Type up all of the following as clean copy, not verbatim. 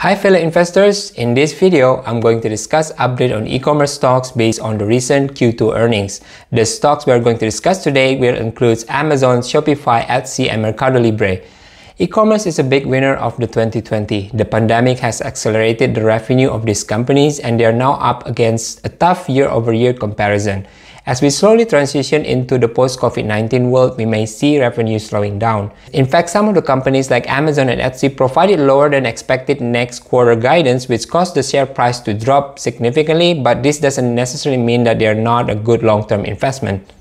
Hi fellow investors, in this video, I'm going to discuss update on e-commerce stocks based on the recent Q2 earnings. The stocks we are going to discuss today will include Amazon, Shopify, Etsy, and Mercadolibre. E-commerce is a big winner of the 2020. The pandemic has accelerated the revenue of these companies and they are now up against a tough year-over-year comparison. As we slowly transition into the post-COVID-19 world, we may see revenue slowing down. In fact, some of the companies like Amazon and Etsy provided lower than expected next quarter guidance, which caused the share price to drop significantly, but this doesn't necessarily mean that they are not a good long-term investment.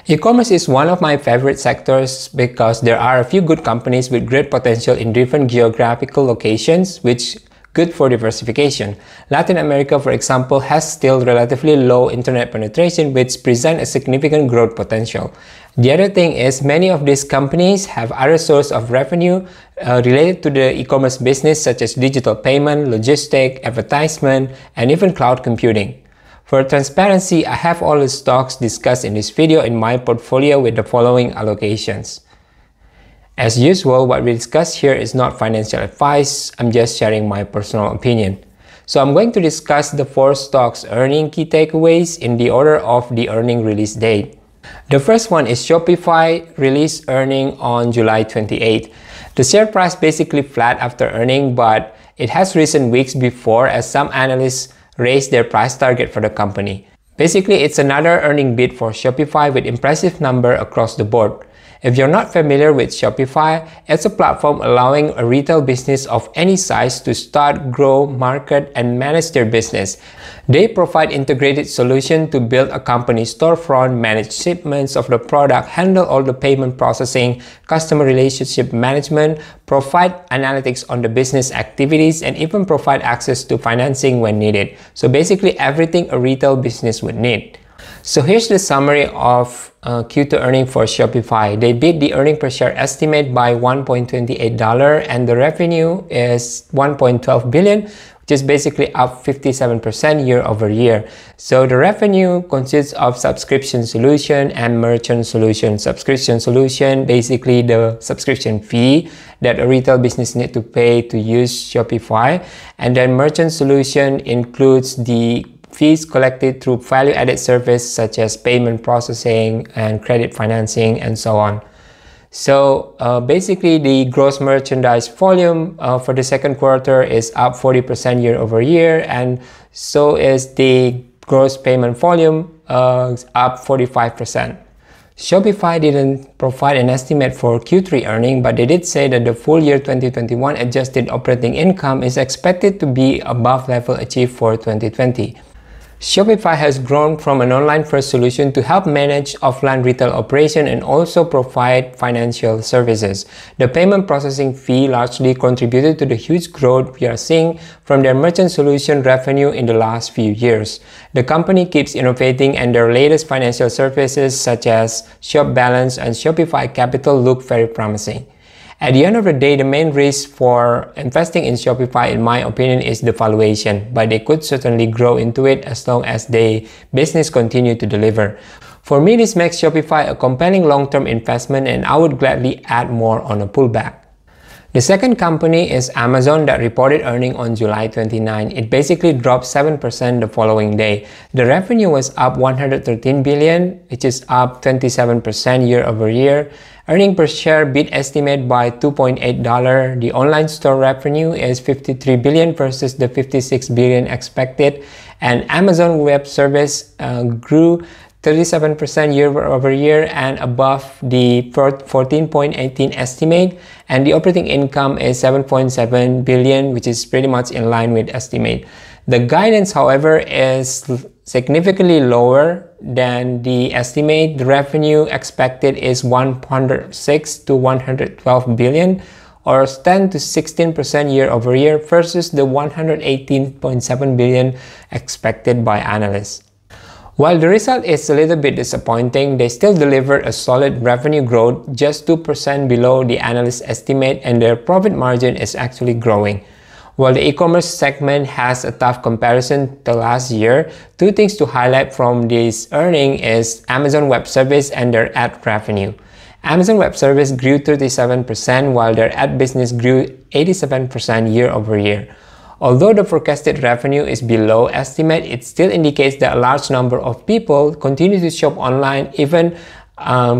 E-commerce is one of my favorite sectors because there are a few good companies with great potential in different geographical locations, which good for diversification. Latin America, for example, has still relatively low internet penetration, which present a significant growth potential. The other thing is many of these companies have other sources of revenue related to the e-commerce business, such as digital payment, logistics, advertisement, and even cloud computing. For transparency, I have all the stocks discussed in this video in my portfolio with the following allocations. As usual, what we discuss here is not financial advice, I'm just sharing my personal opinion. So I'm going to discuss the 4 stocks earning key takeaways in the order of the earning release date. The first one is Shopify, release earning on July 28. The share price basically flat after earning, but it has recent weeks before as some analysts raised their price target for the company. Basically, it's another earning beat for Shopify with impressive number across the board. If you're not familiar with Shopify, it's a platform allowing a retail business of any size to start, grow, market, and manage their business. They provide integrated solution to build a company storefront, manage shipments of the product, handle all the payment processing, customer relationship management, provide analytics on the business activities, and even provide access to financing when needed. So basically everything a retail business would need. So here's the summary of Q2 earning for Shopify. They beat the earning per share estimate by $1.28 and the revenue is $1.12 billion, which is basically up 57% year over year. So the revenue consists of subscription solution and merchant solution. Subscription solution, basically the subscription fee that a retail business need to pay to use Shopify. And then merchant solution includes the fees collected through value-added service such as payment processing and credit financing and so on. So basically the gross merchandise volume for the second quarter is up 40% year over year, and so is the gross payment volume up 45%. Shopify didn't provide an estimate for Q3 earning, but they did say that the full year 2021 adjusted operating income is expected to be above level achieved for 2020. Shopify has grown from an online-first solution to help manage offline retail operation and also provide financial services. The payment processing fee largely contributed to the huge growth we are seeing from their merchant solution revenue in the last few years. The company keeps innovating and their latest financial services such as Shop Balance and Shopify Capital look very promising. At the end of the day, the main risk for investing in Shopify, in my opinion, is the valuation, but they could certainly grow into it as long as the business continue to deliver. For me, this makes Shopify a compelling long-term investment and I would gladly add more on a pullback. The second company is Amazon that reported earning on July 29. It basically dropped 7% the following day. The revenue was up 113 billion, which is up 27% year over year. Earning per share beat estimate by $2.8. The online store revenue is 53 billion versus the 56 billion expected. And Amazon Web Service grew 37% year over year and above the 14.18 estimate, and the operating income is 7.7 billion, which is pretty much in line with estimate. The guidance, however, is significantly lower than the estimate. The revenue expected is 106 to 112 billion or 10 to 16% year over year versus the 118.7 billion expected by analysts. While the result is a little bit disappointing, they still delivered a solid revenue growth, just 2% below the analyst estimate, and their profit margin is actually growing. While the e-commerce segment has a tough comparison to last year, 2 things to highlight from this earning is Amazon Web Service and their ad revenue. Amazon Web Service grew 37% while their ad business grew 87% year over year. Although the forecasted revenue is below estimate, it still indicates that a large number of people continue to shop online even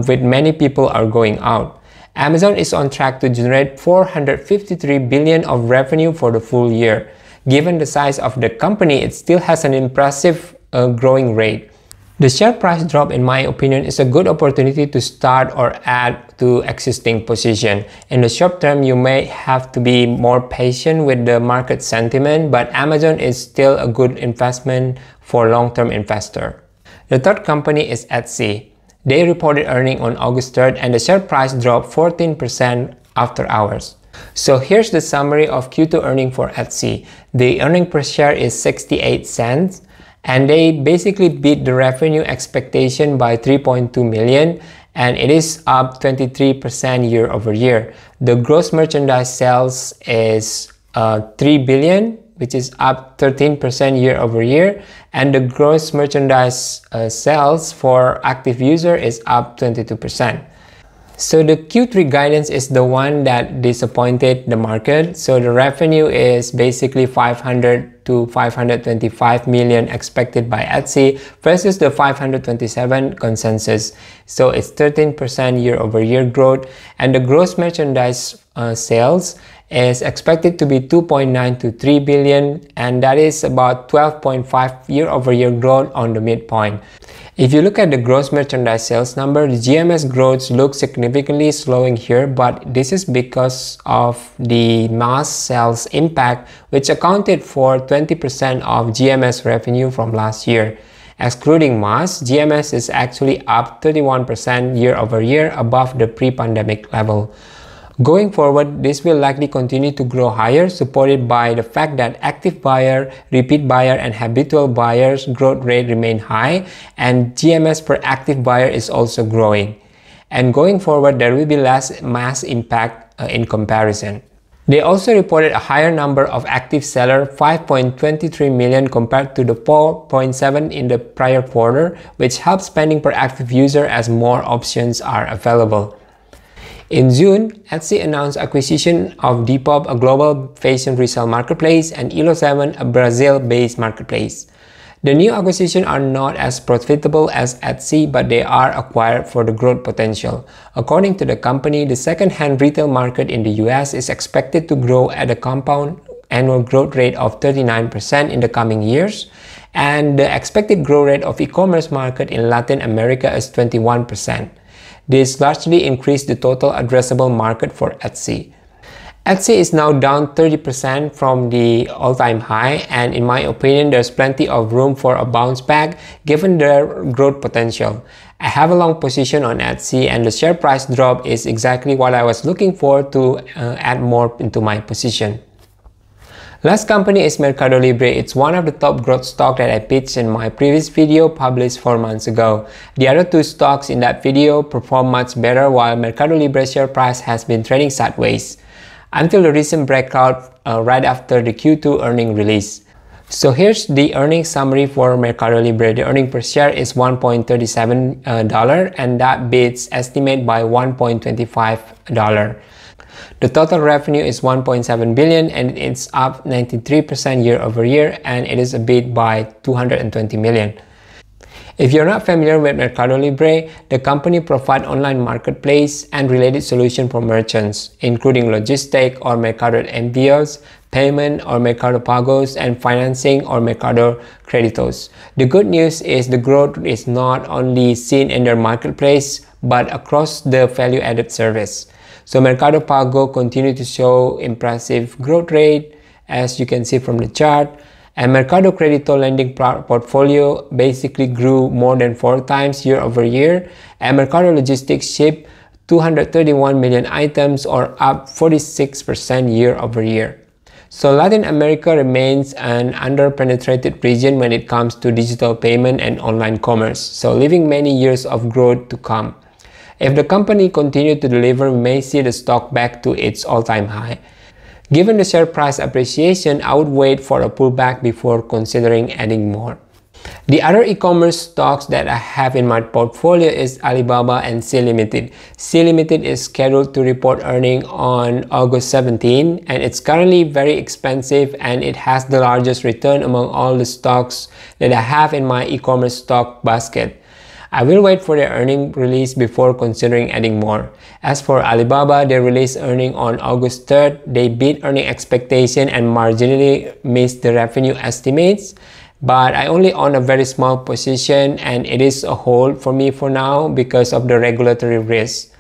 with many people are going out. Amazon is on track to generate $453 billion of revenue for the full year. Given the size of the company, it still has an impressive growing rate. The share price drop, in my opinion, is a good opportunity to start or add to existing position. In the short term, you may have to be more patient with the market sentiment, but Amazon is still a good investment for long-term investor. The third company is Etsy. They reported earnings on August 3rd and the share price dropped 14% after hours. So here's the summary of Q2 earnings for Etsy. The earnings per share is 68 cents. And they basically beat the revenue expectation by 3.2 million, and it is up 23% year over year. The gross merchandise sales is 3 billion, which is up 13% year over year, and the gross merchandise sales for active user is up 22%. So the Q3 guidance is the one that disappointed the market. So the revenue is basically 500 to 525 million expected by Etsy versus the 527 consensus. So it's 13% year over year growth, and the gross merchandise sales is expected to be 2.9 to 3 billion, and that is about 12.5 year over year growth on the midpoint. If you look at the gross merchandise sales number, the GMS growth looks significantly slowing here, but this is because of the mass sales impact, which accounted for 20% of GMS revenue from last year. Excluding mass, GMS is actually up 31% year over year above the pre-pandemic level. Going forward, this will likely continue to grow higher, supported by the fact that active buyer, repeat buyer, and habitual buyers growth rate remain high, and GMS per active buyer is also growing. And going forward, there will be less mass impact in comparison. They also reported a higher number of active sellers, 5.23 million compared to the 4.7 in the prior quarter, which helps spending per active user as more options are available. In June, Etsy announced acquisition of Depop, a global fashion resale marketplace, and Elo7, a Brazil-based marketplace. The new acquisitions are not as profitable as Etsy, but they are acquired for the growth potential. According to the company, the second-hand retail market in the US is expected to grow at a compound annual growth rate of 39% in the coming years, and the expected growth rate of e-commerce market in Latin America is 21%. This largely increased the total addressable market for Etsy. Etsy is now down 30% from the all-time high, and in my opinion, there's plenty of room for a bounce back given their growth potential. I have a long position on Etsy, and the share price drop is exactly what I was looking for to add more into my position. Last company is Mercadolibre. It's one of the top growth stocks that I pitched in my previous video published 4 months ago. The other two stocks in that video performed much better, while Mercadolibre's share price has been trading sideways until the recent breakout right after the Q2 earnings release. So here's the earnings summary for Mercadolibre. The earnings per share is $1.37 and that beats estimate by $1.25. The total revenue is 1.7 billion and it's up 93% year over year, and it is a beat by 220 million. If you're not familiar with Mercadolibre, the company provides online marketplace and related solutions for merchants, including logistics or Mercado Envios, payment or Mercado Pagos, and financing or Mercado Creditos. The good news is the growth is not only seen in their marketplace, but across the value-added service. So Mercado Pago continued to show impressive growth rate, as you can see from the chart. And Mercado Credito lending portfolio basically grew more than 4 times year over year. And Mercado Logistics shipped 231 million items, or up 46% year over year. So Latin America remains an under-penetrated region when it comes to digital payment and online commerce, so leaving many years of growth to come. If the company continues to deliver, we may see the stock back to its all-time high. Given the share price appreciation, I would wait for a pullback before considering adding more. The other e-commerce stocks that I have in my portfolio is Alibaba and Sea Limited. Sea Limited is scheduled to report earnings on August 17, and it's currently very expensive and it has the largest return among all the stocks that I have in my e-commerce stock basket. I will wait for their earnings release before considering adding more. As for Alibaba, they released earnings on August 3rd. They beat earning expectation and marginally missed the revenue estimates. But I only own a very small position and it is a hold for me for now because of the regulatory risk.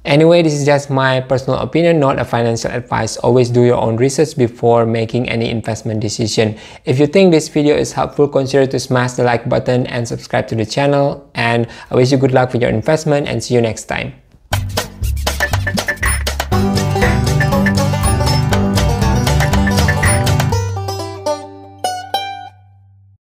Anyway, this is just my personal opinion, not a financial advice. Always do your own research before making any investment decision. If you think this video is helpful, consider to smash the like button and subscribe to the channel. And I wish you good luck with your investment and see you next time.